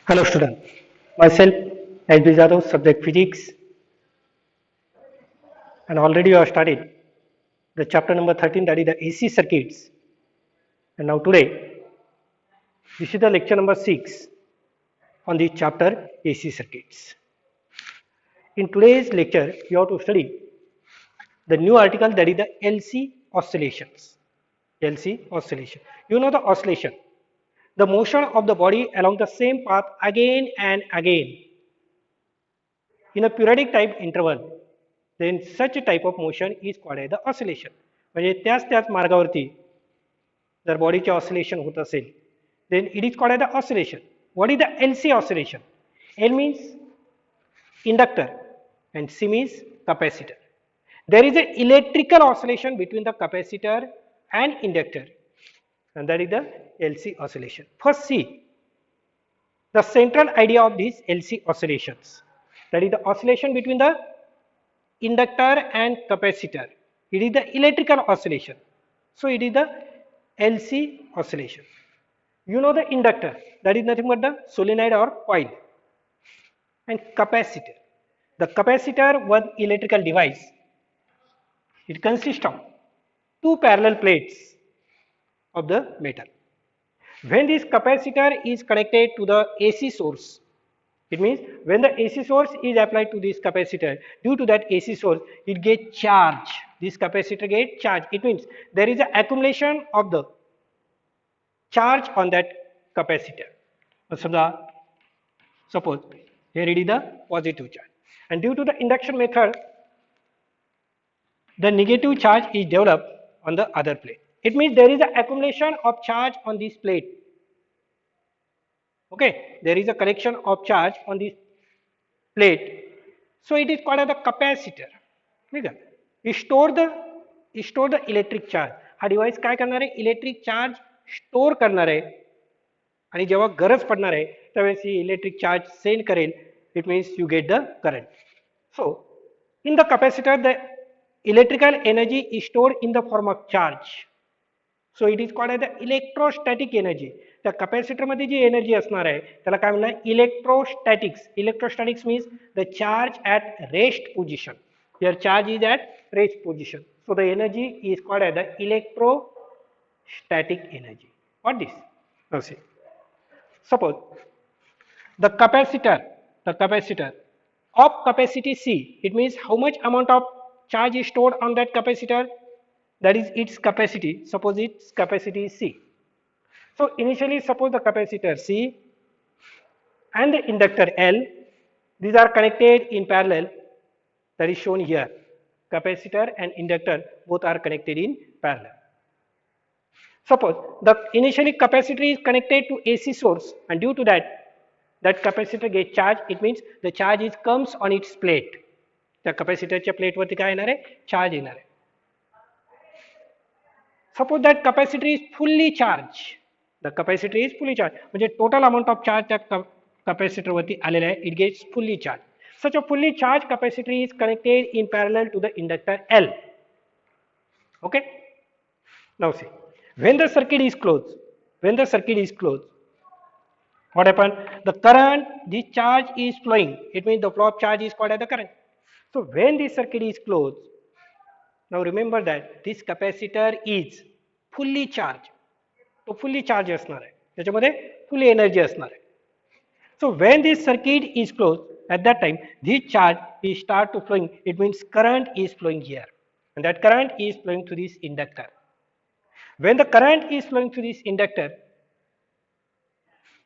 Hello student, myself S.B. Jadhav, subject physics, and already you have studied the chapter number 13, that is the AC circuits. And now today, this is the lecture number 6 on the chapter AC circuits. In today's lecture, you have to study the new article, that is the LC oscillations. LC oscillation. You know the oscillation, the motion of the body along the same path again and again in a periodic type interval, then such a type of motion is called as the oscillation. म्हणजे त्याच मार्गावरती जर बॉडीचे oscillation होत असेल, then it is called as the oscillation. What is the LC oscillation? L means inductor and C means capacitor. There is an electrical oscillation between the capacitor and inductor, and that is the LC oscillation. First see the central idea of these LC oscillations, that is the oscillation between the inductor and capacitor. It is the electrical oscillation. So it is the LC oscillation. You know the inductor, that is nothing but the solenoid or coil, and capacitor. The capacitor, one electrical device. It consists of two parallel plates of the metal. When this capacitor is connected to the AC source, it means when the AC source is applied to this capacitor, due to that AC source, it gets charged. This capacitor gets charged. It means there is an accumulation of the charge on that capacitor. Suppose here it is the positive charge, and due to the induction method, the negative charge is developed on the other plate. It means there is an accumulation of charge on this plate. Okay, there is a collection of charge on this plate. So it is called as the capacitor. ठीक आहे, store the electric charge. हा device काय करणार आहे, electric charge store करणार आहे, आणि जेव्हा गरज पडणार आहे त्यावेळेस ही इलेक्ट्रिक चार्ज सेंड करेल. It means you get the current. So in the capacitor the electrical energy is stored in the form of charge. So it is called as the electrostatic energy. त्या कॅपॅसिटरमध्ये जी energy असणार आहे त्याला काय म्हणणार, electrostatics. Electrostatics means the charge at rest position. Your charge is at rest position. So the energy is called as the electrostatic energy. What this? Now see. Suppose the capacitor of capacity C. It means how much amount of charge is stored on that capacitor. That is its capacity. Suppose its capacity is C. So initially suppose the capacitor C and the inductor L, these are connected in parallel. That is shown here. Capacitor and inductor both are connected in parallel. Suppose the initially capacitor is connected to AC source, and due to that capacitor gets charged. It means the charge is comes on its plate. The capacitor च्या plate वरती काय येणार आहे, charge येणार आहे. Suppose that capacitor is fully charged. The capacitor is fully charged. म्हणजे total amount of charge त्या capacitor वरती आलेला आहे. It gets fully charged. Such a fully charged capacitor is connected in parallel to the inductor L. Okay. Now see, when the circuit is closed, what happens? The current, this charge is flowing. It means the flow of charge is called as the current. So when this circuit is closed, now remember that this capacitor is fully charged. तो fully charged असणार आहे, त्याच्यामध्ये full energy असणार आहे. So when this circuit is closed, at that time this charge is start to flowing. It means current is flowing here, and that current is flowing to this inductor. When the current is flowing to this inductor,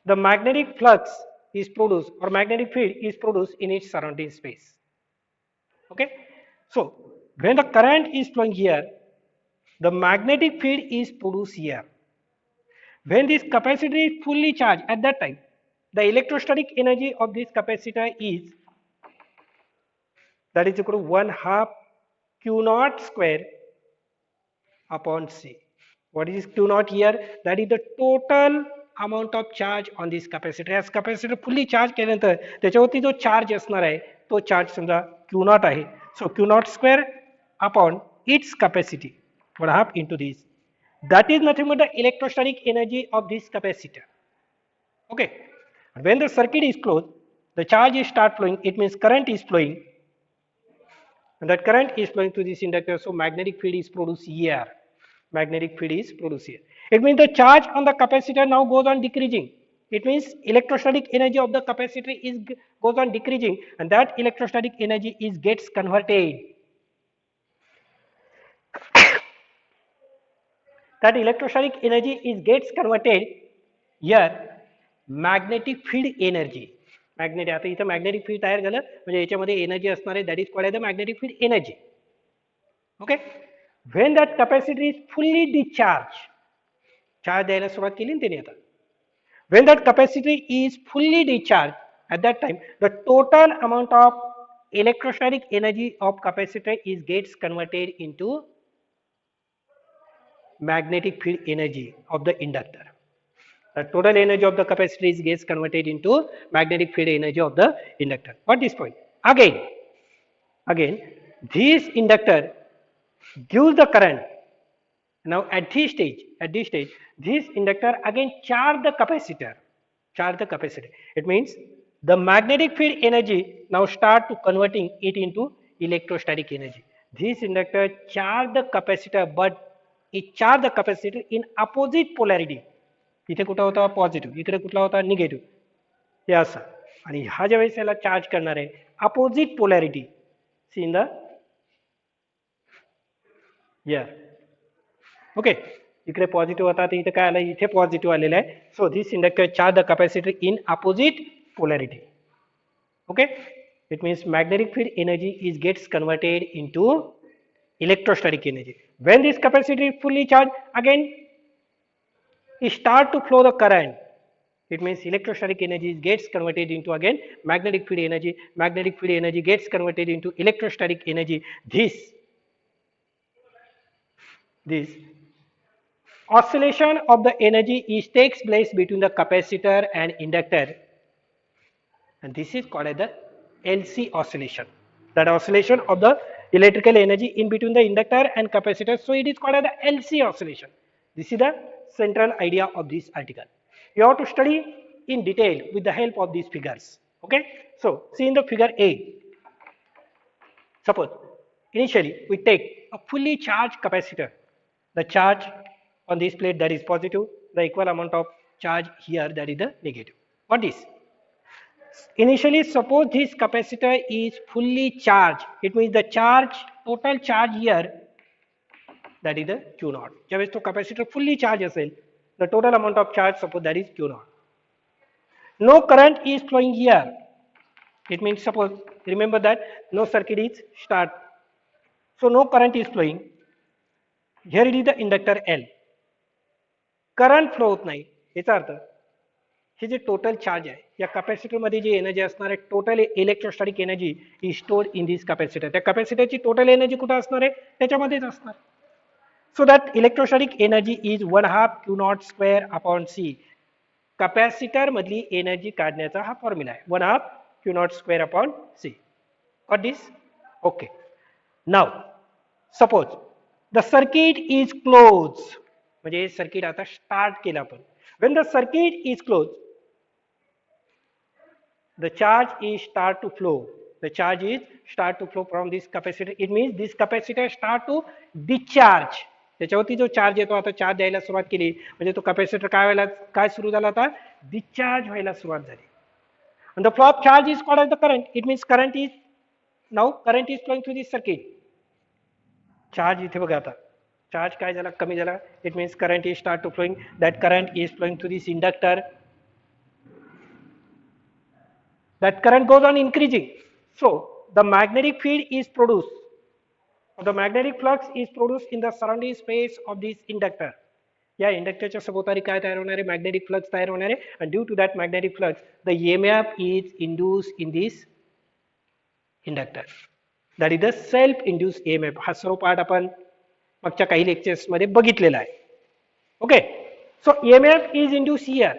the magnetic flux is produced, or magnetic field is produced in its surrounding space. Okay, so when the current is flowing here, the magnetic field is produced here. When this capacitor is fully charged, at that time the electrostatic energy of this capacitor is, that is equal to 1/2 Q naught square upon C. What is Q naught here? That is the total amount of charge on this capacitor. As capacitor fully charged केल्यानंतर त्याच्यावरती जो charge असणार आहे तो charge समजा Q naught आहे. So Q naught square upon its capacity, 1/2 into this. That is nothing but the electrostatic energy of this capacitor. Okay. When the circuit is closed, the charge is start flowing. It means current is flowing, and that current is flowing to this inductor. So magnetic field is produced here. Magnetic field is produced here. It means the charge on the capacitor now goes on decreasing. It means electrostatic energy of the capacitor is goes on decreasing, and that electrostatic energy is gets converted. That electrostatic energy is gets converted here magnetic field energy. Magnetic आता इथं magnetic field तयार झालं म्हणजे याच्यामध्ये energy असणार आहे, that is called as the magnetic field energy. Okay, when that capacitor is fully discharged, charge द्यायला सुरुवात केली ना त्याने आता. When that capacitor is fully discharged, at that time the total amount of electrostatic energy of capacitor is gets converted into magnetic field energy of the inductor. The total energy of the capacitor is gets converted into magnetic field energy of the inductor. What this point? Again, this inductor gives the current. Now at this stage, this inductor again charge the capacitor. It means the magnetic field energy now start to converting it into electrostatic energy. This inductor charge the capacitor, but it charge the capacitor in opposite polarity. इथे कुठला होता positive, इकडे कुठला होता negative, हे असं. आणि हा ज्या वेळेस याला चार्ज करणार आहे opposite polarity, see in the या ओके, इकडे पॉझिटिव्ह होता तर इथे काय आलं, इथे पॉझिटिव्ह आलेलं आहे. So this inductor charge the capacitor in opposite polarity. Okay, it means magnetic field energy is gets converted into electrostatic energy. When this capacitor is fully charged, again it start to flow the current. It means electrostatic energy gets converted into again magnetic field energy. Magnetic field energy gets converted into electrostatic energy. This oscillation of the energy is takes place between the capacitor and inductor, and this is called as the LC oscillation. That oscillation of the electrical energy in between the inductor and capacitor, so it is called as the LC oscillation. This is the central idea of this article. You have to study in detail with the help of these figures. Okay, so see in the figure A, suppose initially we take a fully charged capacitor. The charge on this plate, that is positive, the equal amount of charge here, that is the negative. What is? Initially, suppose this capacitor is fully charged. It means the charge, total charge here, that is the Q naught. ज्यावेळेस तो capacitor fully charged असेल, the total amount of charge, suppose that is Q naught. No current is flowing here. It means suppose, remember that no circuit is start. So no current is flowing. Here it is the inductor L. Current flow होत नाही. याचा अर्थ हे जे total charge आहे या capacitor मध्ये जी energy असणार आहे, total electrostatic energy is stored in this capacitor. त्या कॅपॅसिटरची total energy कुठे असणार आहे, त्याच्यामध्येच असणार. So that electrostatic energy is 1/2 Q naught square upon C. Capacitor मधली एनर्जी काढण्याचा हा फॉर्म्युला आहे, 1/2 Q naught square upon C. Got this? Okay. Now suppose the circuit is close, म्हणजे सर्किट आता स्टार्ट केलं आपण. When the circuit is closed, the charge is start to flow. The charge is start to flow from this capacitor. It means this capacitor start to discharge. त्याच्यावरती जो charge येतो आता charge द्यायला सुरुवात केली म्हणजे तो कॅपॅसिटर काय व्हायला, काय सुरू झाला आता, डिस्चार्ज व्हायला सुरुवात झाली. And the flow of charge is called as the current. It means current is now current is flowing through this circuit. Charge इथे बघा आता चार्ज काय झाला, कमी झाला. It means current is start to flowing. That current is flowing through this inductor. That current goes on increasing. So the magnetic field is produced, or the magnetic flux is produced in the surrounding space of this inductor. या इंडक्टरच्या सभोवताली काय तयार होणार आहे, magnetic flux तयार होणार आहे. आणि due to that magnetic flux the EMF is induced in this inductor. That is the self induce EMF. हा सर्व पार्ट आपण मागच्या काही लेक्चर्स मध्ये बघितलेला आहे. Okay, so EMF is induce here.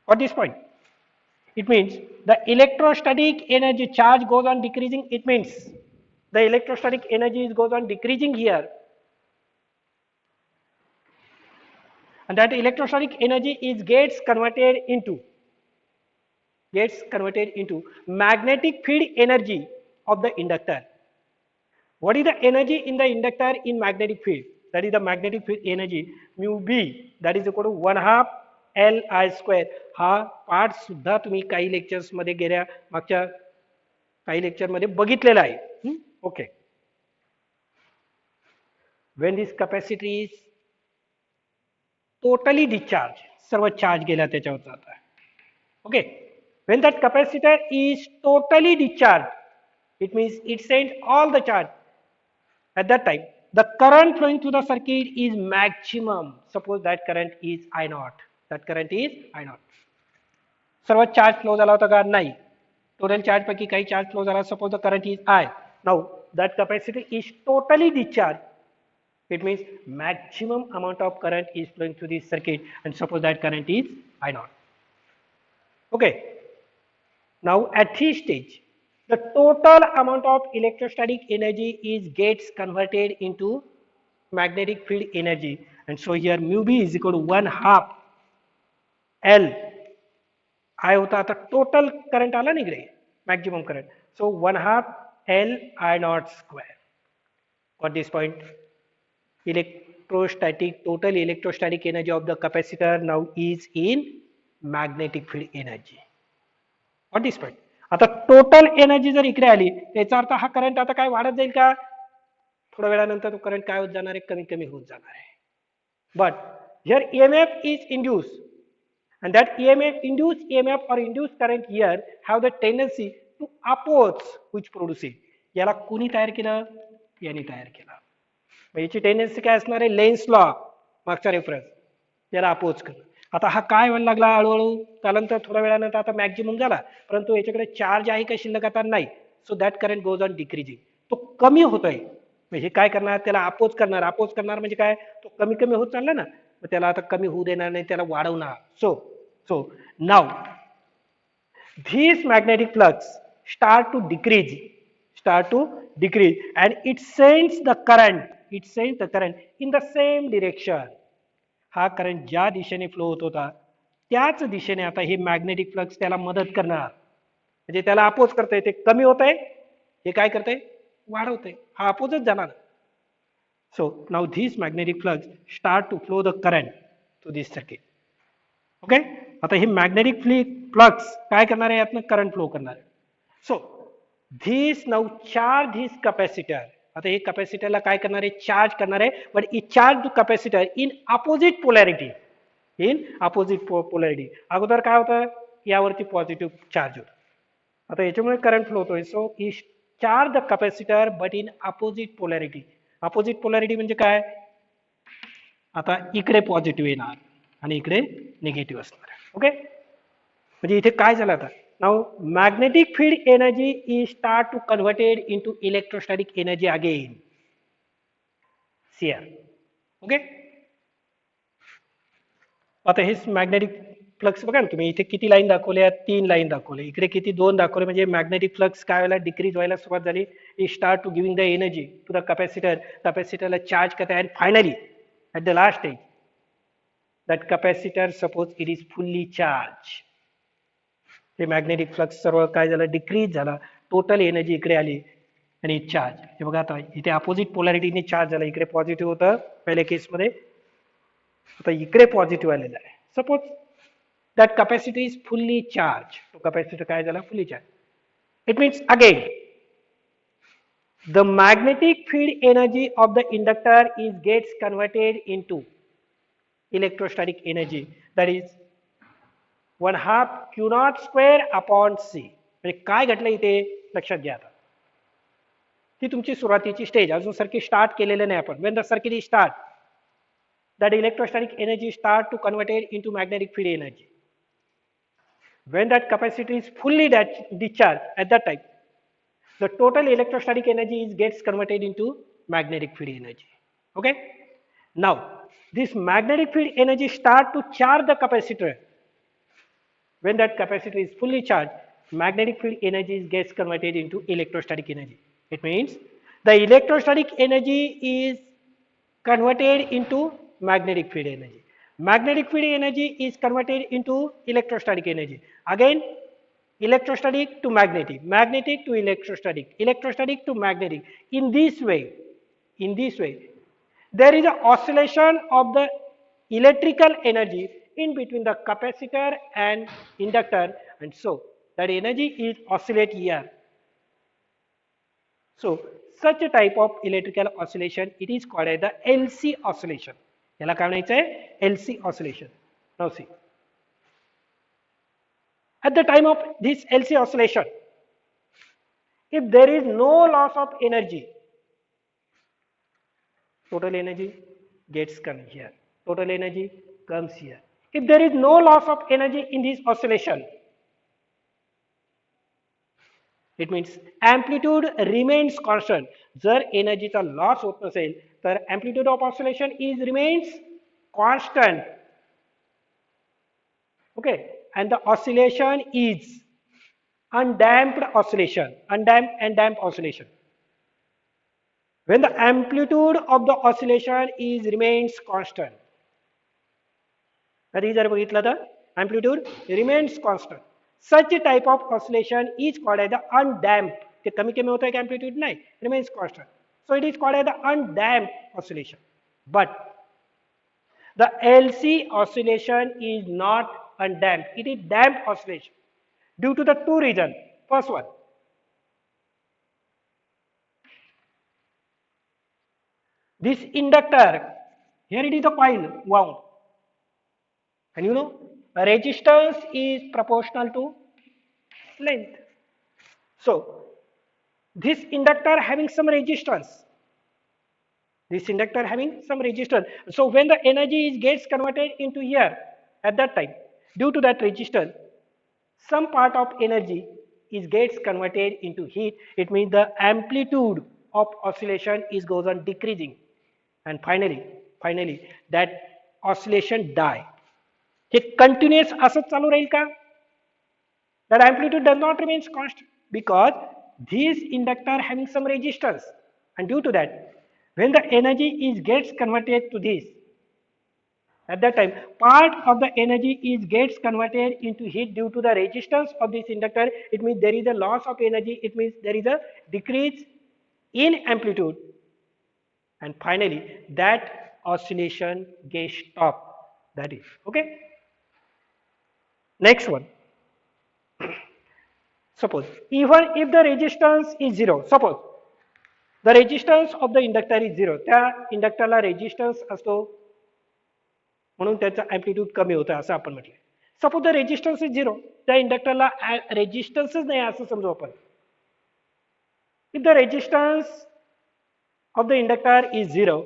At this point, it means the electrostatic energy charge goes on decreasing. It means the electrostatic energy goes on decreasing here. and that electrostatic energy is gets converted into magnetic field energy of the inductor. What is the energy in the inductor in magnetic field? That is the magnetic field energy mu b, that is equal to 1/2 Li square. हा part सुद्धा तुम्ही काही lectures मध्ये गेल्या मागच्या काही lecture मध्ये बघितलेला आहे. Okay. When this capacitor is totally discharged, सर्व चार्ज गेला त्याच्यावर जाता. Okay. When that capacitor is totally discharged, it means it sends all the charge. At that time, the current flowing through the circuit is maximum. Suppose that current is I naught. That current is I naught. सर्व charge flow झाला होता का? नाही. Total charge पैकी काही charge flow झाला. Suppose the current is I. Now that capacitor is totally discharged. It means maximum amount of current is flowing through this circuit, and suppose that current is I naught. Okay. Now at this stage, the total amount of electrostatic energy is gets converted into magnetic field energy, and so here mu b is equal to 1/2 L. I होता आता total current आला निकडे maximum current. So 1/2 L I naught square. Got this point? Total electrostatic energy of the capacitor now is in magnetic field energy. Got this point? आता total energy जर इकडे आली याचा अर्थ हा current आता काय वाढत जाईल का? थोड्या वेळानंतर तो करंट काय होत जाणार आहे? कमी कमी होत जाणार आहे. But here EMF is induced, and that induced EMF or induced current here have the tendency to oppose which produce it. याला कोणी तयार केलं? याने तयार केलं. याची टेंडन्सी काय असणार आहे? लेन्स लॉ, मागचा रेफरन्स, याला अपोज करणं. आता हा काय व्हायला लागला हळूहळू? त्यानंतर थोड्या वेळानंतर आता मॅक्झिमम झाला, परंतु याच्याकडे चार्ज आहे का शिल्लक? आता नाही. So that current goes on decreasing. तो कमी होतोय. हे काय करणार? त्याला अपोज करणार. अपोज करणार म्हणजे काय? तो कमी कमी होत चालला ना, मग त्याला आता कमी होऊ देणार नाही, त्याला वाढवणार. So now this magnetic flux start to decrease and it sends the current in the same direction. हा करंट ज्या दिशेने फ्लो होत होता त्याच दिशेने आता हे मॅग्नेटिक फ्लक्स त्याला मदत करणार, म्हणजे त्याला अपोज करतंय. ते कमी होत आहे, हे काय करतंय? वाढवतंय. हा अपोजच जाणार. So now this magnetic flux start to flow the current to this circuit. Okay. आता हे मॅग्नेटिक फ्लक्स काय करणार आहे? यातनं करंट फ्लो करणार आहे. So this now charge this capacitor. आता हे कॅपॅसिटरला काय करणार आहे? चार्ज करणार आहे. But it charge capacitor in opposite polarity. अगोदर काय होतं? यावरती पॉझिटिव्ह चार्ज होतं. आता याच्यामुळे करंट फ्लो होतोय. So it charge the capacitor but in opposite polarity. Opposite polarity म्हणजे काय? आता इकडे पॉझिटिव्ह येणार आणि इकडे निगेटिव्ह असणार. ओके. म्हणजे इथे काय झालं आता? Now magnetic field energy is start to converted into electrostatic energy again. See here. Okay. आता हे मॅग्नेटिक फ्लक्स बघा ना तुम्ही, इथे किती लाईन दाखवल्या? 3 लाईन दाखवले. इकडे किती? 2 दाखवले. म्हणजे मॅग्नेटिक फ्लक्स काय व्हायला? डिक्रीज व्हायला सुरुवात झाली. It start to giving the energy to the capacitor. कॅपॅसिटरला चार्ज करते आणि finally at the last stage that capacitor suppose it is fully charge. हे मॅग्नेटिक फ्लक्स सर्व काय झालं? डिक्रीज झाला. टोटल एनर्जी इकडे आली आणि चार्ज. हे बघा आता इथे अपोजिट पोलॅरिटीने चार्ज झाला. इकडे पॉझिटिव्ह होतं पहिल्या केसमध्ये, आता इकडे पॉझिटिव्ह आलेलं आहे. Suppose that capacity is fully charge. तो कॅपॅसिटर काय झाला? Fully charge. It means again the magnetic field energy of the inductor is gets converted into electrostatic energy, that is 1/2 Q naught square upon C. म्हणजे काय घडलं इथे? लक्षात घ्या. आता ती तुमची सुरुवातीची स्टेज. अजून सर्किट स्टार्ट केलेलं नाही आपण. When the circuit is start, that electrostatic energy start to converted into magnetic field energy. When that capacitor is fully discharged, at that time the total electrostatic energy is gets converted into magnetic field energy. Okay. Now this magnetic field energy start to charge the capacitor. When that capacitor is fully charged, magnetic field energy gets converted into electrostatic energy. It means the electrostatic energy is converted into magnetic field energy. Magnetic field energy is converted into electrostatic energy. Again, electrostatic to magnetic, magnetic to electrostatic, electrostatic to magnetic. In this way, there is an oscillation of the electrical energy in between the capacitor and inductor, and so that energy is oscillate here. So such a type of electrical oscillation, it is called as the LC oscillation. याला काय म्हणायचं आहे? LC oscillation. Now see. At the time of this LC oscillation, if there is no loss of energy, total energy gets come here. Total energy comes here. If there is no loss of energy in this oscillation, it means amplitude remains constant. जर एनर्जीचा loss होत नसेल तर amplitude of oscillation is remains constant. Okay, and the oscillation is undamped oscillation, undamped and damped oscillation. When the amplitude of the oscillation is remains constant, that is जर बघितलं तर amplitude remains constant. Such a type of oscillation is called as the undamped. ते कमी कमी होतं की amplitude नाही, remains constant. So it is called as the undamped oscillation. But the LC oscillation is not undamped. It is damped oscillation due to the two reasons. First one, this inductor, here it is a coil wound. And you know, resistance is proportional to length. So, this inductor having some resistance. This inductor having some resistance. So, when the energy gets converted into here at that time, due to that resistance, some part of energy gets converted into heat. It means the amplitude of oscillation goes on decreasing, and finally that oscillation die. Hey continuous असंच चालू राहील का? That amplitude does not remain constant because this inductor having some resistance, and due to that, when the energy gets converted to this, at that time, part of the energy gets converted into heat due to the resistance of this inductor. It means there is a loss of energy. It means there is a decrease in amplitude, and finally that oscillation gets stopped. That is okay. Next one. Suppose even if the resistance is zero, suppose the resistance of the inductor is zero, त्या इंडक्टरला resistance असतो म्हणून त्याचा amplitude कमी होतं असं आपण म्हटलं. Suppose the resistance is zero, त्या इंडक्टरला रेजिस्टन्सच नाही असं समजू आपण. If the resistance of the inductor is zero,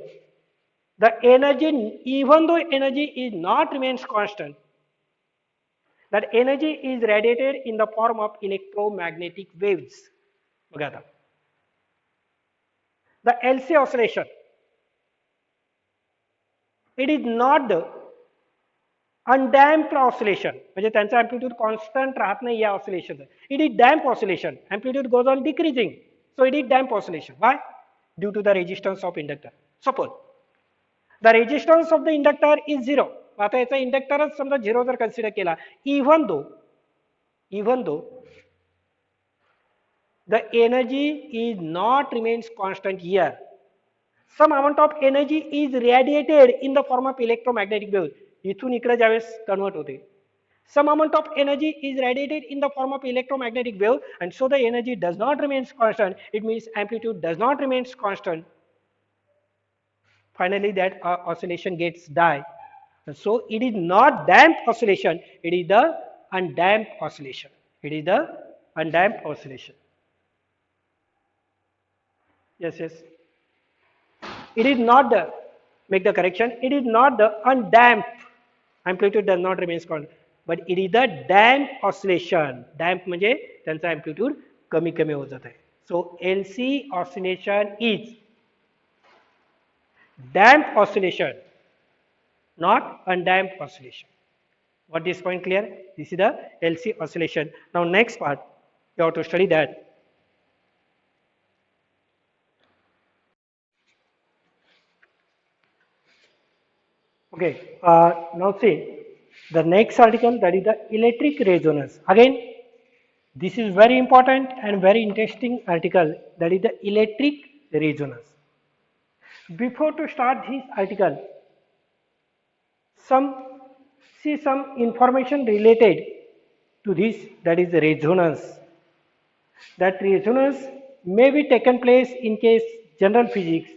the energy, even though energy is not remains constant, that energy is radiated in the form of electromagnetic waves. बघा आता. The LC oscillation, it is not the undamped oscillation, म्हणजे त्यांचा amplitude constant राहत नाही या oscillation. It is damped oscillation. Amplitude goes on decreasing. So it is damped oscillation. Why? Due to the resistance of inductor. Suppose the resistance of the inductor is zero. आता याचा इंडक्टरच समजा zero जर consider केला, even though the energy is not remains constant here, some amount of energy is radiated in the form of electromagnetic waves. इथून इकडे ज्यावेळेस convert होते, some amount of energy is radiated in the form of electromagnetic wave, and so the energy does not remains constant. It means amplitude does not remains constant. Finally that oscillation gets die. And so it is not damped oscillation, it is the undamped oscillation. It is the undamped oscillation. Yes. It is not the, make the correction, it is not the undamped, amplitude does not remains constant, but it is the damped oscillation. Damped म्हणजे त्यांचा amplitude कमी कमी होत जात आहे. So LC oscillation is damped oscillation, not undamped oscillation. What this point clear? This is the LC oscillation. Now next part, you have to study that. Okay, now see the next article, that is the electric resonance. Again, this is very important and very interesting article, that is the electric resonance. Before to start this article, some information related to this, that is the resonance. That resonance may be taken place in case general physics.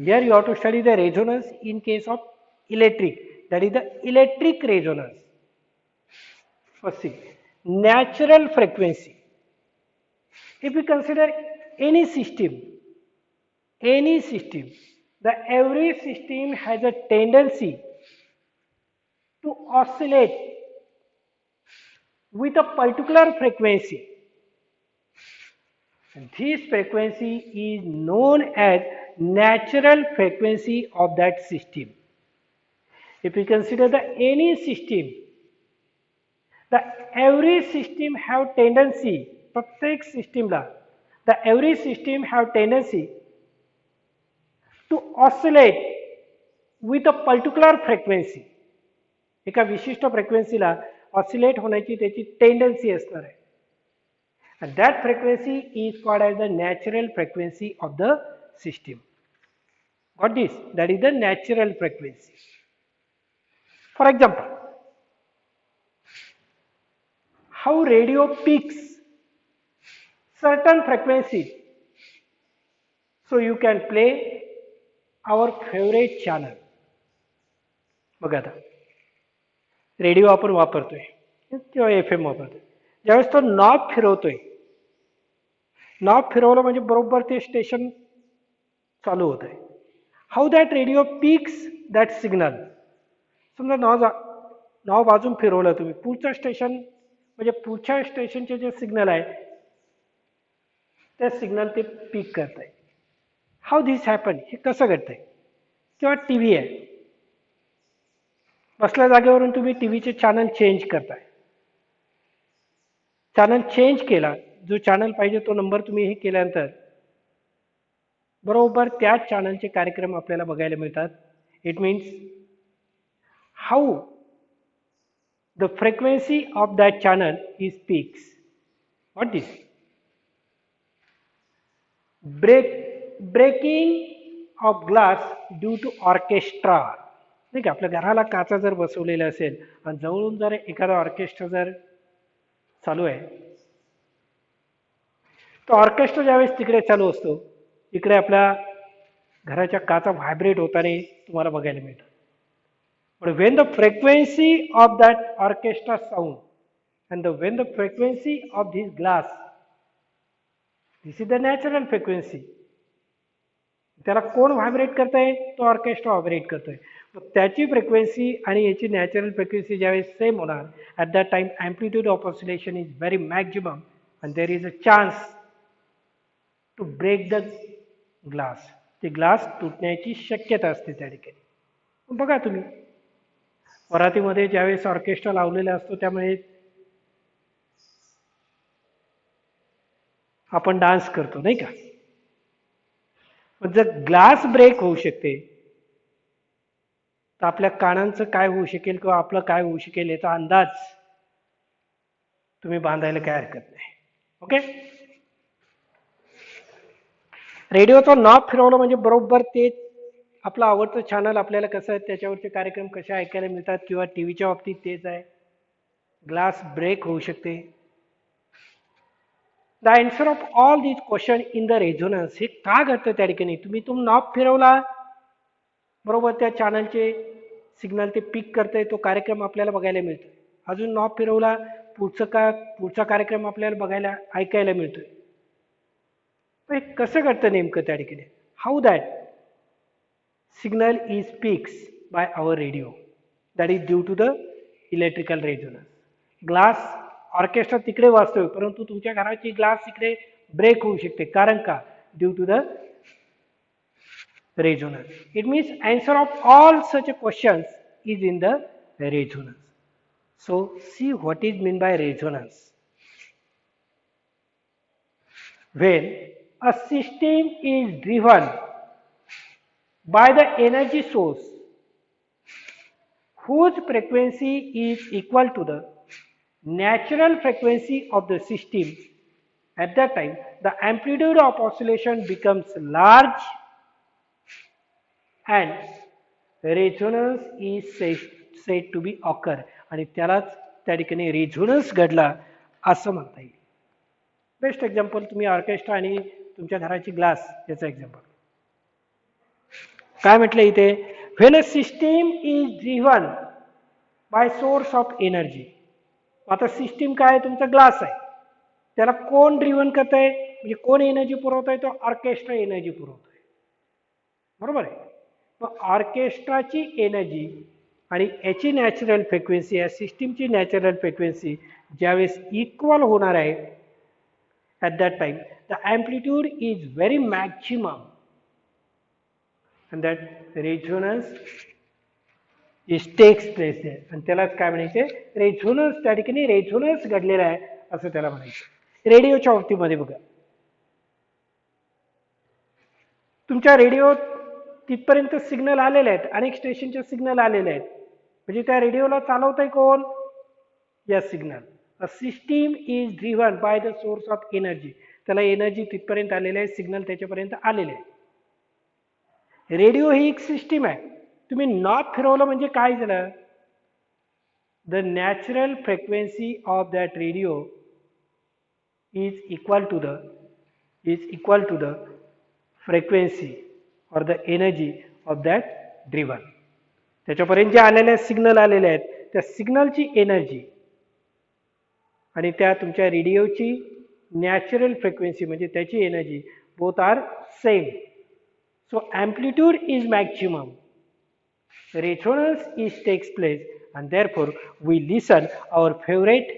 Here you have to study the resonance in case of electric, that is the electric resonance. First thing, natural frequency. If we consider any system, the every system has a tendency to oscillate with a particular frequency. This frequency is known as natural frequency of that system. If we consider the any system, the every system have tendency, प्रत्येक सिस्टीमला the every system have tendency to oscillate with a particular frequency. एका विशिष्ट फ्रिक्वेन्सीला oscillate होण्याची त्याची tendency असणार आहे. And that frequency is called as the natural frequency of the system. Got this? That is the natural frequency. For example, how radio peaks certain frequency. So you can play our favorite channel. बघा आता radio आपण वापरतोय किंवा FM वापरतोय, ज्यावेळेस तो knob फिरवतोय, knob फिरवलं म्हणजे बरोबर ते स्टेशन चालू होत आहे. हाऊ that radio peaks that signal. समजा नॉब वाजून फिरवलं तुम्ही, पुढचं स्टेशन म्हणजे पुढच्या स्टेशनचे जे सिग्नल आहे ते सिग्नल ते पीक करत आहे. हाऊ दिस हॅपन, हे कसं घडतंय. किंवा टी व्ही आहे, बसल्या जागेवरून तुम्ही टीव्हीचे चॅनल चेंज करताय, चॅनल चेंज केला, जो चॅनल पाहिजे तो नंबर तुम्ही हे केल्यानंतर बरोबर त्याच चॅनलचे कार्यक्रम आपल्याला बघायला मिळतात. It means how the frequency of that channel is peaks. What this breaking of glass due to orchestra. नाही का, आपल्या घराला काचा जर बसवलेला असेल आणि जवळून जर एखादा ऑर्केस्ट्रा जर चालू आहे, तो ऑर्केस्ट्रा ज्यावेळेस तिकडे चालू असतो, इकडे आपल्या घराच्या काचा व्हायब्रेट होताना तुम्हाला बघायला मिळतात. पण when the frequency of that orchestra sound and when the frequency of this glass, this is the natural frequency. त्याला कोण व्हायब्रेट करतंय, तो ऑर्केस्ट्रा व्हायब्रेट करतोय. त्याची फ्रिक्वेन्सी आणि याची नॅचरल फ्रिक्वेन्सी ज्यावेळेस सेम होणार, at that time amplitude of oscillation is very maximum and there is a chance to break the glass. ते ग्लास तुटण्याची शक्यता असते त्या ठिकाणी. बघा तुम्ही वरातीमध्ये ज्यावेळेस ऑर्केस्ट्रा लावलेला असतो त्यामुळे आपण डान्स करतो, नाही का. पण जर ग्लास ब्रेक होऊ शकते तर आपल्या कानांचं काय होऊ शकेल किंवा आपलं काय होऊ शकेल याचा अंदाज तुम्ही बांधायला काय हरकत नाही. ओके, रेडिओचं नॉब फिरवलं म्हणजे बरोबर ते आपलं आवडतं चॅनल आपल्याला कसं आहे त्याच्यावरचे कार्यक्रम कसे ऐकायला मिळतात, किंवा टी व्हीच्या बाबतीत तेच आहे. ग्लास ब्रेक होऊ शकते. The answer of all these question in the resonance. हे का घडतं त्या ठिकाणी, तुम्ही नॉब फिरवला बरोबर त्या चॅनलचे सिग्नल ते पिक करतंय, तो कार्यक्रम आपल्याला बघायला मिळतो. अजून नॉब फिरवला, पुढचा कार्यक्रम आपल्याला बघायला ऐकायला मिळतोय. हे कसं घडतं नेमकं त्या ठिकाणी. How that signal is picks by our radio, that is due to the electrical resonance. Glass orchestra तिकडे वाजतोय, परंतु तुमच्या घराची ग्लास तिकडे ब्रेक होऊ शकते. कारण का, due to the resonance. It means answer of all such questions is in the resonance. So see what is meant by resonance. When a system is driven by the energy source whose frequency is equal to the natural frequency of the system. At that time, the amplitude of oscillation becomes large and resonance is said to be occur. आणि त्यालाच त्या ठिकाणी resonance घडला असं म्हणता येईल. Best example तुम्ही orchestra आणि तुमच्या घराची ग्लास याचं एक्झाम्पल. काय म्हटलं इथे, when a system is driven by source of energy. आता सिस्टीम काय आहे, तुमचा ग्लास आहे, त्याला कोण ड्रिव्हन करत आहे, म्हणजे कोण एनर्जी पुरवत आहे, तो ऑर्केस्ट्रा एनर्जी पुरवत आहे, बरोबर आहे. मग ऑर्केस्ट्राची एनर्जी आणि याची नॅचरल फ्रिक्वेन्सी, या सिस्टीमची नॅचरल फ्रिक्वेन्सी ज्यावेळेस इक्वल होणार आहे, at that time the amplitude is very maximum and that resonance is takes place there. आणि त्यालाच काय म्हणायचे, रेझोनन्स. त्या ठिकाणी रेझोनन्स घडलेला आहे असं त्याला म्हणायचं. रेडिओच्या बाबतीमध्ये बघा, तुमच्या रेडिओ तिथपर्यंत सिग्नल आलेले आहेत, अनेक स्टेशनचे सिग्नल आलेले आहेत, म्हणजे त्या रेडिओला चालवतंय कोण, या signal. A system is driven by the source of energy. त्याला एनर्जी तिथपर्यंत आलेले आहे, सिग्नल त्याच्यापर्यंत आलेले आहे. रेडिओ ही एक सिस्टीम आहे. तुम्ही नॉब फिरवलं म्हणजे काय झालं, the natural frequency of that radio is equal to the frequency or the energy of that driven. त्याच्यापर्यंत जे आलेले सिग्नल आलेले आहेत, त्या सिग्नलची एनर्जी आणि त्या तुमच्या रेडिओची नॅचरल फ्रिक्वेन्सी म्हणजे त्याची energy, both are same. So amplitude is maximum, resonance is takes place, and therefore we listen our favorite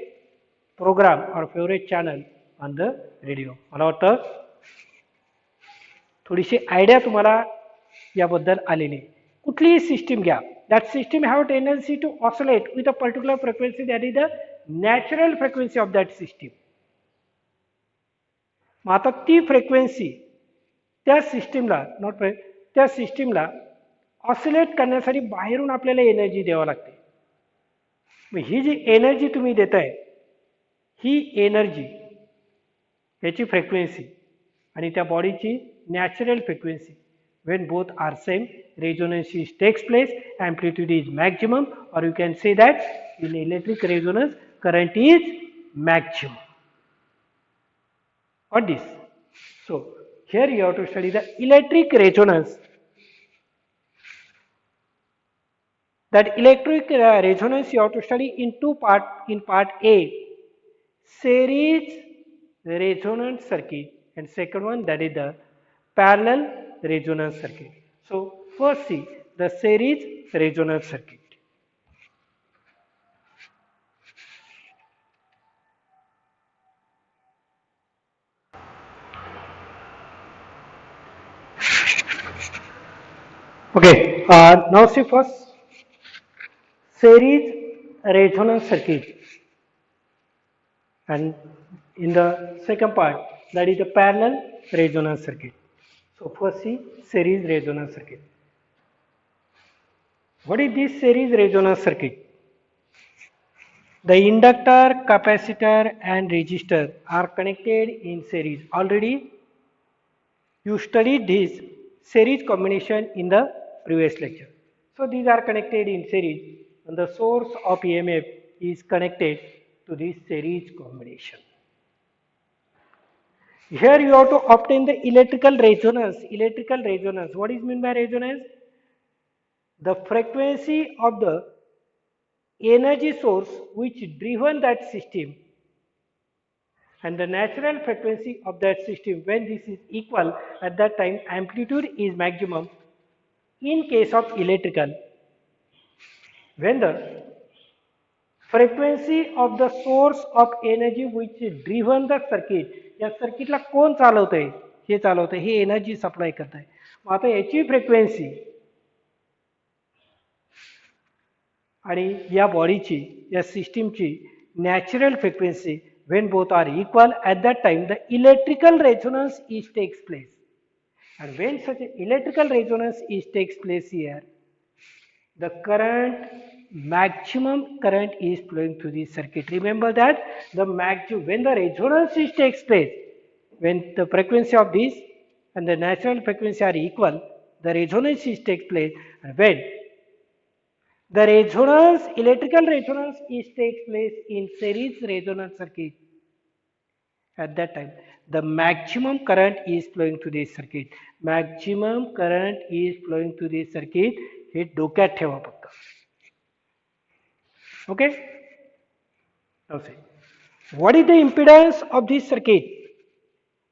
program or favorite channel on the radio. मला वाटतं थोडीशी आयडिया तुम्हाला याबद्दल आलेली. कुठलीही सिस्टीम घ्या, that system have a tendency to oscillate with a particular frequency, that is the natural frequency of that system. मग आता ती फ्रिक्वेन्सी त्या सिस्टीमला ऑसिलेट करण्यासाठी बाहेरून आपल्याला एनर्जी द्यावी लागते. मग ही जी एनर्जी तुम्ही देताय, ही एनर्जी याची फ्रिक्वेन्सी आणि त्या बॉडीची natural frequency, when both are same, resonance takes place, amplitude is maximum, or you can say that in electric resonance current is maximum. What this? So here you have to study the electric resonance. That electric resonance you have to study in two parts. In part A, series resonance circuit, and second one, that is the parallel resonance circuit. So first see the series resonance circuit. Okay, now see first series resonance circuit, and in the second part, that is the parallel resonance circuit. So first see series resonance circuit. What is this series resonance circuit? The inductor, capacitor and resistor are connected in series. Already you studied this series combination in the previous lecture. So these are connected in series, and the source of EMF is connected to this series combination. Here you have to obtain the electrical resonance. Electrical resonance. What is meant by resonance? The frequency of the energy source which driven that system and the natural frequency of that system. When this is equal, at that time amplitude is maximum. In case of electrical, when the frequency of the source of energy which driven the circuit, या सर्किटला कोण चालवतंय, हे चालवतंय, हे energy supply करत आहे. मग आता याची frequency आणि या बॉडीची, या सिस्टीमची natural frequency, when both are equal, at that time the electrical resonance is takes place. And when such electrical resonance is takes place here, the current maximum current is flowing through the circuit. Remember that when the resonance takes place, when the frequency of this and the natural frequency are equal, the resonance takes place, and when the resonance, electrical resonance takes place in series resonance circuit, at that time the maximum current is flowing to this circuit. Maximum current is flowing to this circuit. हे डोक्यात ठेवा फक्त. Okay? Now see. What is the impedance of this circuit?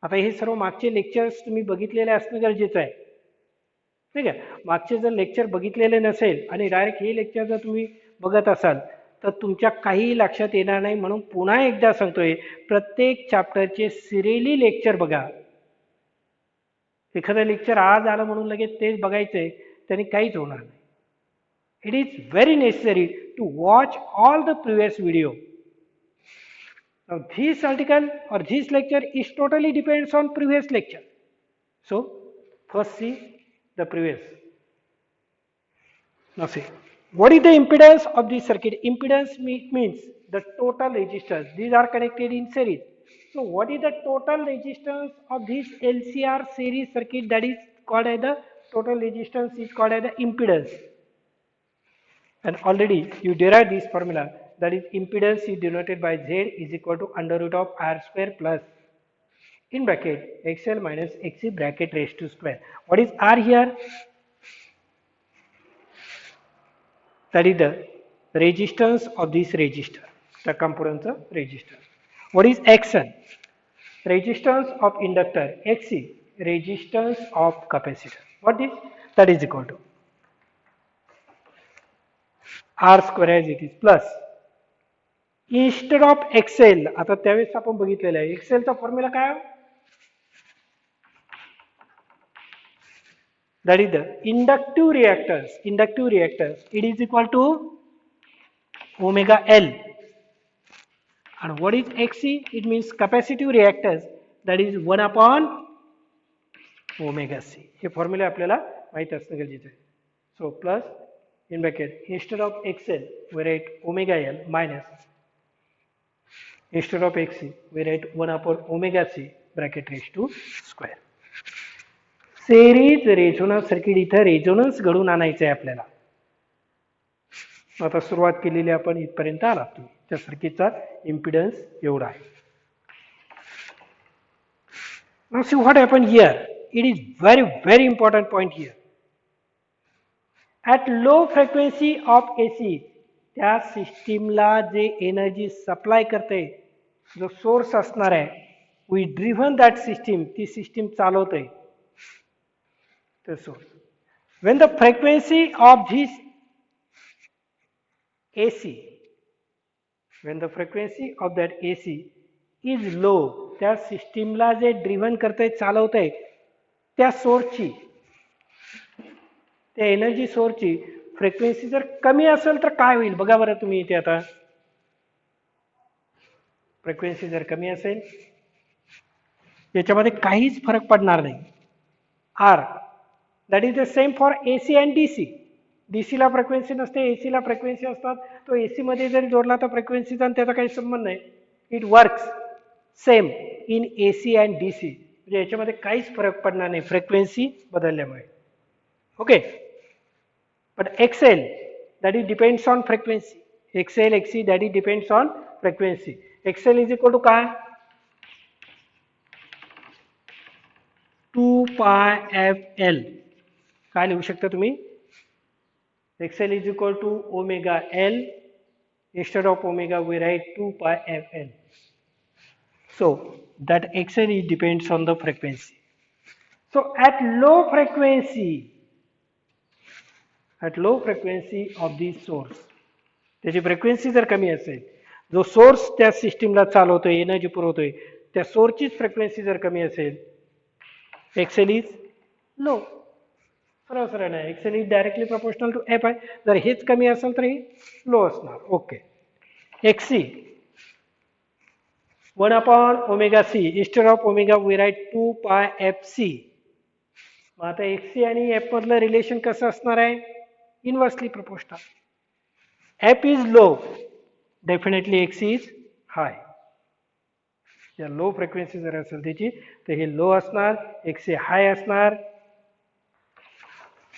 आता हे सर्व मागचे lectures तुम्ही बघितलेले असणं गरजेचं आहे. ठीक आहे. मागचे जर लेक्चर बघितलेले नसेल आणि डायरेक्ट हे लेक्चर जर तुम्ही बघत असाल तर तुमच्या काही लक्षात येणार नाही. म्हणून पुन्हा एकदा सांगतोय, प्रत्येक चॅप्टरचे सिरियली लेक्चर बघा. एखादं लेक्चर आज आलं म्हणून लगेच तेच बघायचंय त्याने काहीच होणार नाही. It is very necessary to watch all the previous video. Now this article or this lecture is totally depends on previous lecture. So first see the previous. Now see, what is the impedance of this circuit? Impedance means the total resistance. These are connected in series. So what is the total resistance of this LCR series circuit? That is called as the total resistance is called as the impedance. And already you derived this formula, that is impedance is denoted by Z is equal to under root of R square plus in bracket XL minus XC bracket raised to square. What is R here? That is the resistance of this resistor, the components of resistor. What is XL? Resistance of inductor. XC, resistance of capacitor. What is? That is equal to R square as it is plus instead of XL. आता त्यावेळेस आपण बघितलेलं आहे XL चा formula काय? That is the inductive reactance. Inductive reactance. It is equal to omega L. And what is XC? It means capacitive reactance. That is 1 upon omega C. Hey formula आपल्याला माहित असणं गरजेचं आहे. So plus in bracket instead of XL we write omega L minus instead of XC we write 1 upon omega C bracket raised to square. Series resonance circuit. इथं resonance घडून आणायचं आहे आपल्याला. आता सुरुवात केलेली आपण इथपर्यंत आला. त्या सर्किटचा इम्पिडन्स एवढा आहे. Now see what happened here. It is very important point here. At low frequency of AC, त्या सिस्टीमला जे एनर्जी सप्लाय करते, जो सोर्स असणार आहे, we driven that system, ती सिस्टीम चालवते. The source. When the frequency of this AC, when the frequency of that AC is low, त्या सिस्टीमला जे ड्रिव्हन करते चालवते त्या सोर्सची, त्या एनर्जी सोर्सची फ्रिक्वेन्सी जर कमी असेल तर काय होईल बघा बरं तुम्ही इथे. आता फ्रिक्वेन्सी जर कमी असेल याच्यामध्ये काहीच फरक पडणार नाही. Are that is the same for AC and DC. DC ला फ्रिक्वेन्सी नसते, AC ला फ्रिक्वेन्सी असतात. तो AC मध्ये जरी जोडला तर फ्रिक्वेन्सीचा त्याचा काही संबंध नाही. It works same in AC and DC. म्हणजे याच्यामध्ये काहीच फरक पडणार नाही फ्रिक्वेन्सी बदलल्यामुळे. Okay. But XL that is depends on frequency. XL, XC that is depends on frequency. XL is equal to काय? 2 pi FL. काय लिहू शकता तुम्ही? XL is equal to omega L. Instead of omega we write 2 pi FL. So that XL is depends on the frequency. So at low frequency of this source, त्याची frequency जर कमी असेल, जो source त्या सिस्टीमला चालवतोय, एनर्जी पुरवतोय, त्या सोर्सचीच frequency जर कमी असेल, XL इज लो. सरळ नाही, XL is directly proportional to F आहे. जर हेच कमी असेल तर हे लो असणार. Okay. XC 1 upon omega C. Instead of omega we write 2 pi FC. मग आता XC आणि F मधलं रिलेशन कसं असणार आहे? Inversely proportional. F is low, definitely X is high. या लो फ्रिक्वेन्सी जर असेल त्याची तर हे लो असणार, X हे हाय असणार,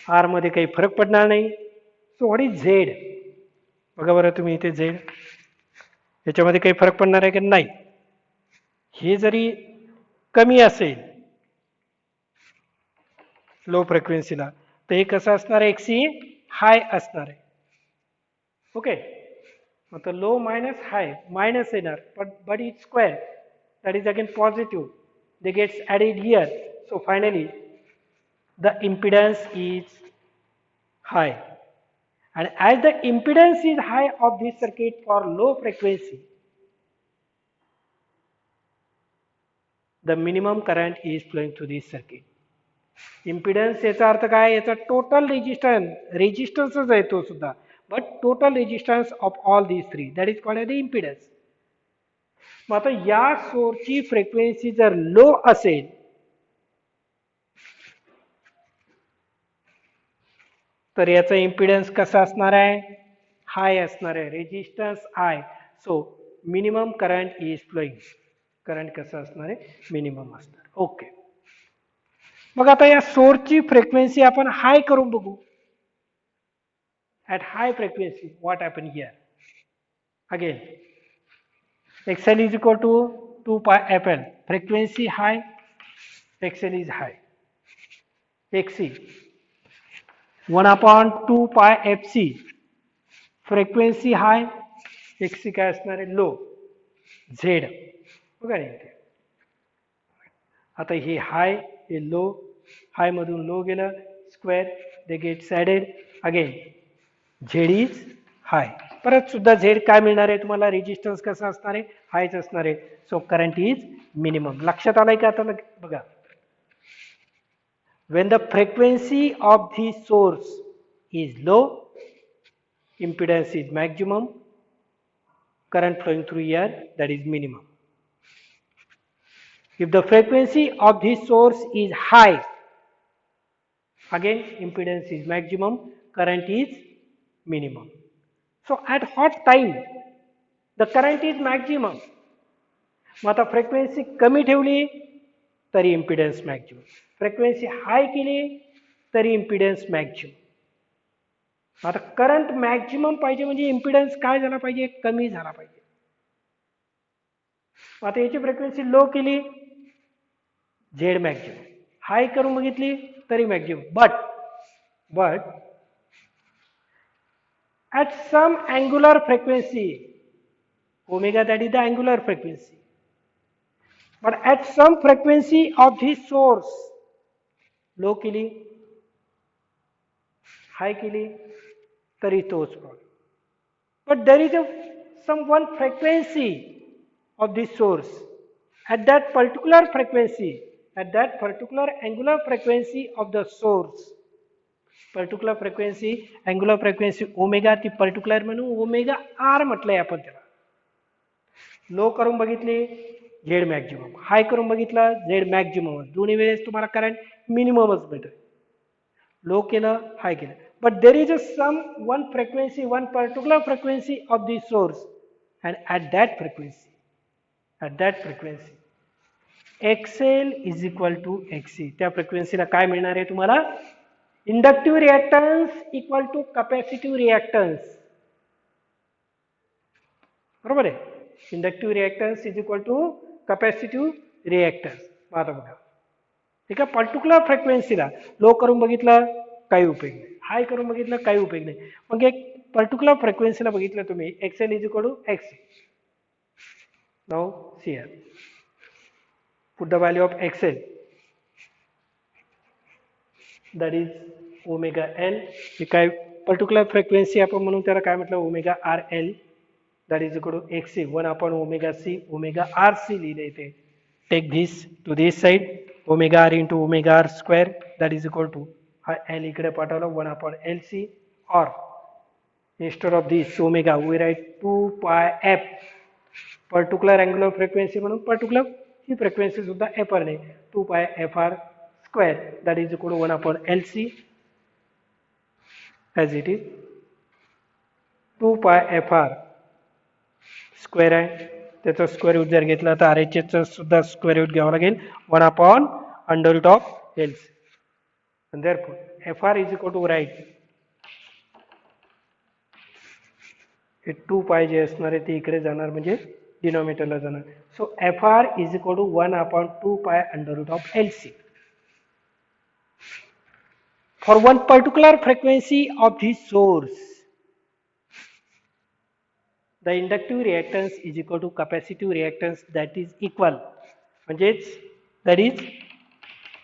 R मध्ये काही फरक पडणार नाही. So what is Z? बघा बरं तुम्ही इथे झेड याच्यामध्ये काही फरक पडणार आहे की नाही? हे जरी कमी असेल लो फ्रिक्वेन्सीला तर हे कसं असणार आहे? X ही हाय असणार आहे. ओके, मग लो मायनस हाय मायनस येणार, but it's square, that is again positive, they gets added here, so finally the impedance is high, and as the impedance is high of this circuit for low frequency, the minimum current is flowing through this circuit. Impedance याचा अर्थ काय? याचा total रेजिस्टन्सच आहे तो सुद्धा, but total resistance of all these three, that is called as the impedance. मग आता या सोर्सची frequency जर लो असेल तर याचा इम्पिडन्स कसा असणार आहे? हाय असणार आहे, resistance high, so minimum current is flowing. Current कसं असणार आहे? मिनिमम असणार. ओके, मग आता या सोर्सची फ्रिक्वेन्सी आपण हाय करून बघू. at high frequency what happen here? Again XL is equal to 2 pi fL, frequency high, XL is high, XC 1 upon 2 pi FC, frequency high, XC काय असणार आहे? लो, Z. बघा इथे आता हे हाय हे लो, हाय मधून लो गेलं, square they gets added, again Z is high. परत सुद्धा झेड काय मिळणार आहे तुम्हाला? रेजिस्टन्स कसा असणार आहे? हायच असणार आहे. So current is minimum. लक्षात आलंय का आता? बघा, when the frequency of the source is low, impedance is maximum, current flowing through here, that is minimum. If the frequency of the source is high, again impedance is maximum, current is minimum. So at what time the current is maximum? मग आता frequency कमी ठेवली तरी impedance maximum, frequency high केली तरी impedance maximum. आता current maximum पाहिजे म्हणजे impedance काय झाला पाहिजे? कमी झाला पाहिजे. आता याची फ्रिक्वेन्सी लो केली, झेड मॅक्झिमम, हाय करून बघितली तरी maximum, but at some angular frequency, omega, that is the angular frequency, but at some frequency of the source, low केली हाय केली तरी तोच problem. but there is some one frequency of the source, at that particular frequency, at that particular angular frequency of the source, particular frequency, angular frequency omega, ती particular म्हणून omega are म्हटलंय आपण त्याला. लो करून बघितले झेड मॅक्झिमम, हाय करून बघितलं Z maximum, दोन्ही वेळेस तुम्हाला करंट मिनिममच भेटेल. लो केलं हाय केलं, but there is a some one frequency, one particular frequency of the source, and at that frequency XL is equal to XC. त्या फ्रिक्वेन्सीला काय मिळणार आहे तुम्हाला? Inductive reactance equal to capacitive reactance. बरोबर आहे? Inductive reactance is equal to capacitive reactance. आता बघा, एका पर्टिक्युलर फ्रिक्वेन्सीला लो करून बघितलं काही उपयोग नाही, हाय करून बघितलं काही उपयोग नाही, मग एक पर्टिक्युलर फ्रिक्वेन्सीला बघितलं तुम्ही XL is equal to XC. Now see here, put the value of XL, that is omega L. हे काय पर्टिक्युलर फ्रिक्वेन्सी आपण म्हणून त्याला काय म्हटलं? Omega R L, that is equal to XC 1 upon omega C, omega R C लिहिले इथे. Take this to this side, omega R into omega R square, that is equal to हा L इकडे पाठवलं 1 अपॉन LC, और instead of this omega we write 2 pi F, particular angular frequency म्हणून particular ही frequency सुद्धा F R नाही, 2 pi F R square, that is equal to 1 upon LC as it is. 2 pi F R square आहे, त्याचं square root जर घेतलं तर R H एसचं सुद्धा स्क्वेअर रूट घ्यावं लागेल 1 upon under root of L C. And therefore, Fr is equal to right. हे 2 pi जे असणार आहे ते इकडे जाणार म्हणजे डिनॉमिनेटरला जाणार. So Fr is equal to 1 upon 2 pi under root of LC. For one particular frequency of the source, the inductive reactance is equal to capacitive reactance that is equal. म्हणजेच that is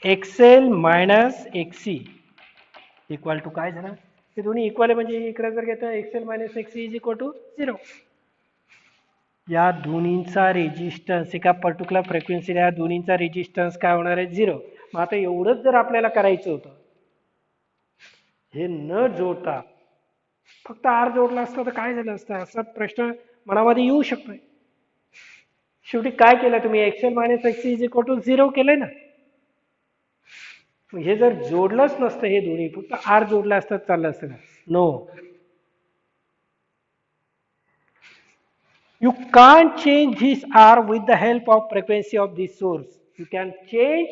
XL minus XC equal to काय झालं, हे दोन्ही equal आहे म्हणजे इकडे जर घेतलं XL minus XC is equal to 0. या दोन्हींचा रेजिस्टन्स एका पर्टिक्युलर फ्रिक्वेन्सीला या दोन्हींचा रेजिस्टन्स काय होणार आहे 0. मग आता एवढंच जर आपल्याला करायचं होतं, हे न जोडता फक्त आर जोडला असतं तर काय झालं असतं असा प्रश्न मनामध्ये येऊ शकतोय. शेवटी काय केलं तुम्ही, XL minus XC is equal to 0 केलंय ना. हे जर जोडलंच नसतं हे दोन्ही, फक्त आर जोडलं असतं चाललं असतं. No, you can't change this R with the help of frequency of this source. You can change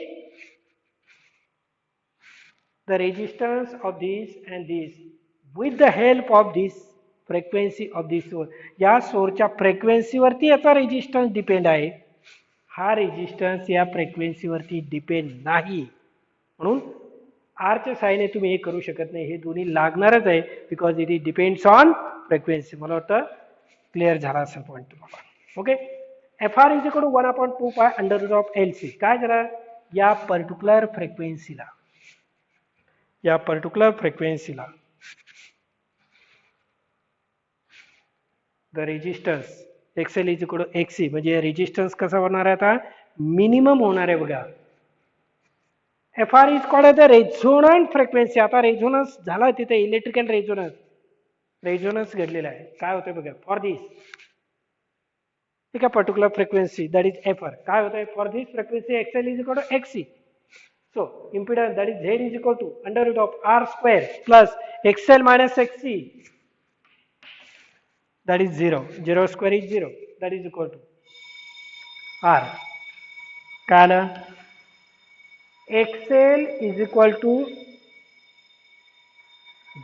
the resistance of this and this with the help of this frequency of this source. या सोर्सच्या फ्रिक्वेन्सीवरती याचा resistance depend आहे, हा resistance या फ्रिक्वेन्सीवरती depend नाही. म्हणून आरच्या साहाय्याने तुम्ही हे करू शकत नाही, हे दोन्ही लागणारच आहे because it depends on frequency. मला वाटतं क्लिअर झाला असेल पॉईंट तुम्हाला. Okay, F R is equal to 1 upon 2 pi under root of L C. काय झालं, या पर्टिक्युलर फ्रिक्वेन्सीला the resistance XL is equal to XC, म्हणजे रेजिस्टन्स कसा होणार आहे आता, मिनिमम होणार आहे बघा. F R is called the resonant frequency. आता रेझोनन्स झाला तिथे, इलेक्ट्रिकल रेझोनन्स घडलेला आहे. काय होतंय बघा, फॉर दिस एका particular frequency that is F R, काय होतंय for this frequency XL is equal to XC. So impedance that is Z is equal to under root of R square plus XL minus XC that is 0. 0 square is 0. That is equal to R. Kana XL is equal to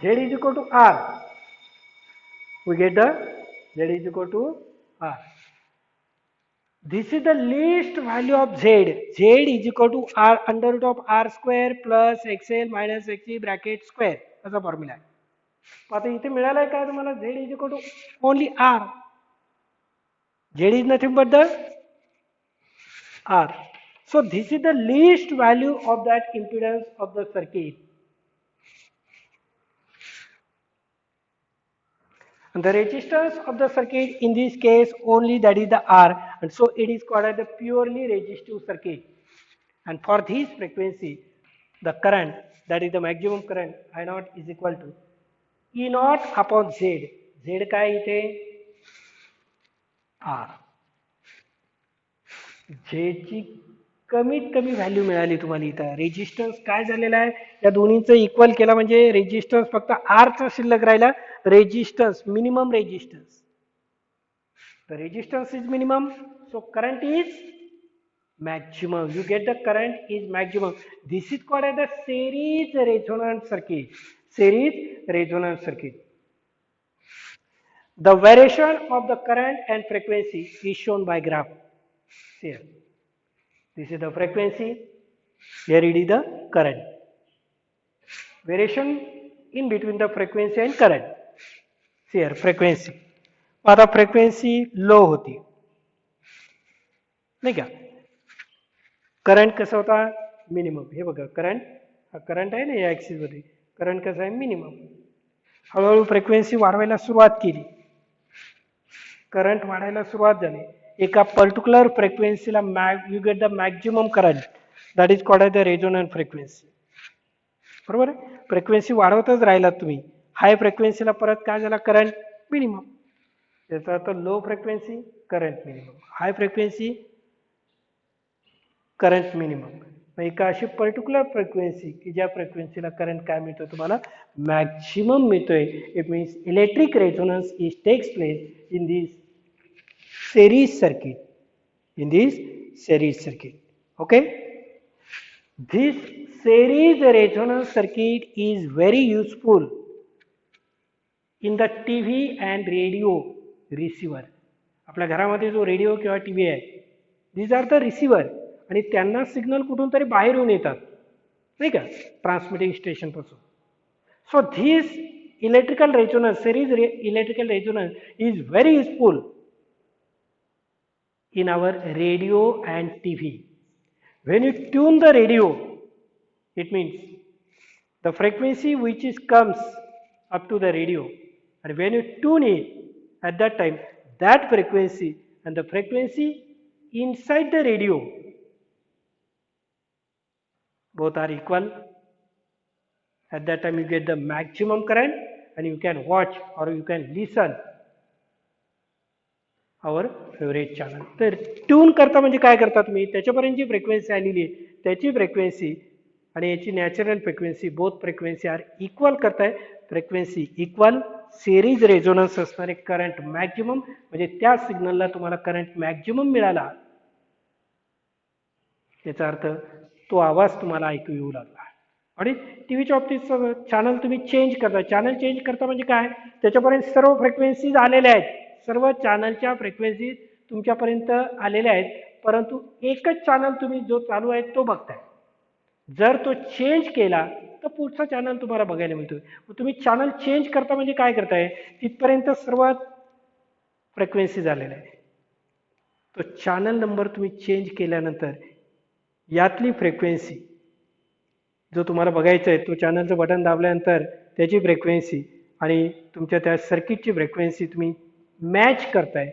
Z is equal to R. We get the Z is equal to R. This is the least value of Z. Z is equal to R under root of R square plus XL minus XC bracket square. असा formula आहे. आता इथे मिळालाय काय तुम्हाला, Z is equal to only R. Z is nothing but the R. So this is the least value of that impedance of the circuit. And the resistance of the circuit in this case only that is the R, and so it is called as the purely resistive circuit. And for this frequency the current that is the maximum current I naught is equal to E naught upon Z. Z काय इथे R. Z ची कमीत कमी value मिळाली तुम्हाला इथं. Resistance काय झालेला आहे, या दोन्हीचं इक्वल केला म्हणजे रेजिस्टन्स फक्त R चा शिल्लक राहिला. Resistance minimum resistance, the resistance is minimum, so current is maximum. You get the current is maximum. This is called as the series resonance circuit. Series resonance circuit. The variation of the current and frequency is shown by graph. Here, this is the frequency. Here it is the current. Variation in between the frequency and current. Here frequency. आता frequency लो होती नाही का, current कसा होता minimum. हे बघा current, हा current आहे ना या ऍक्सिस मध्ये, करंट कसा आहे मिनिमम. हळूहळू फ्रिक्वेन्सी वाढवायला सुरुवात केली, करंट वाढायला सुरुवात झाली. एका पर्टिक्युलर फ्रिक्वेन्सीला you get the maximum current that is called the resonant frequency. बरोबर आहे, फ्रिक्वेन्सी वाढवतच राहिलात तुम्ही. हाय फ्रिक्वेन्सीला परत काय झाला, करंट मिनिमम. त्याचा अर्थ low frequency current minimum, high frequency current minimum. एका अशी पर्टिक्युलर फ्रिक्वेन्सी की ज्या फ्रिक्वेन्सीला करंट काय मिळतो तुम्हाला मॅक्झिमम मिळतोय. It means electric resonance is takes place in this series circuit. In this series circuit, okay. This series resonance circuit is very useful in the TV and radio receiver. आपल्या घरामध्ये जो radio किंवा TV आहे, these are the receiver आणि त्यांना signal कुठून तरी बाहेर येऊन येतात नाही का ट्रान्समिटिंग स्टेशन पासून. So this electrical resonance series electrical resonance is very useful in our radio and TV. When you tune the radio, it means the frequency which is comes up to the radio, and when you tune it at that time, that frequency and the frequency inside the radio both are equal. At that time you get the maximum current and you can watch or you can listen our favourite channel. तर tune करता म्हणजे काय करता तुम्ही त्याच्यापर्यंत जी frequency आलेली आहे त्याची frequency आणि याची natural frequency both frequency are equal करताय. फ्रिक्वेन्सी इक्वल सिरीज रेझोनन्स असणारे करंट मॅक्झिमम म्हणजे त्या सिग्नलला तुम्हाला करंट मॅक्झिमम मिळाला याचा अर्थ तो आवाज तुम्हाला ऐकू येऊ लागला. आणि टीव्हीच्या बाबतीत चॅनल तुम्ही चेंज करता. चॅनल चेंज करता म्हणजे काय त्याच्यापर्यंत सर्व फ्रिक्वेन्सीज आलेल्या आहेत. सर्व चॅनलच्या फ्रिक्वेन्सी तुमच्यापर्यंत आलेल्या आहेत परंतु एकच चॅनल तुम्ही जो चालू आहे तो बघताय. जर तो चेंज केला तर पुढचा चॅनल तुम्हाला बघायला मिळतो. तुम्ही चॅनल चेंज करता म्हणजे काय करताय तिथपर्यंत सर्व फ्रिक्वेन्सी झालेल्या आहे. तो चॅनल नंबर तुम्ही चेंज केल्यानंतर यातली फ्रिक्वेन्सी जो तुम्हाला बघायचा आहे तो चॅनलचं बटन दाबल्यानंतर त्याची फ्रिक्वेन्सी आणि तुमच्या त्या सर्किटची फ्रिक्वेन्सी तुम्ही match करताय.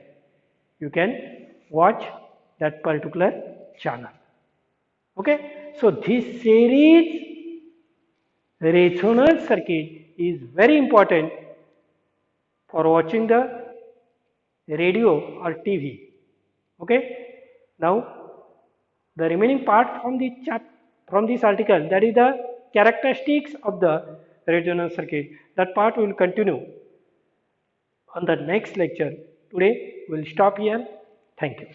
You can watch that particular channel. Okay, so this series resonance circuit is very important for watching the radio or TV. Okay, now the remaining part from this article, that is the characteristics of the resonance circuit, that part will continue on the next lecture. Today we will stop here. Thank you.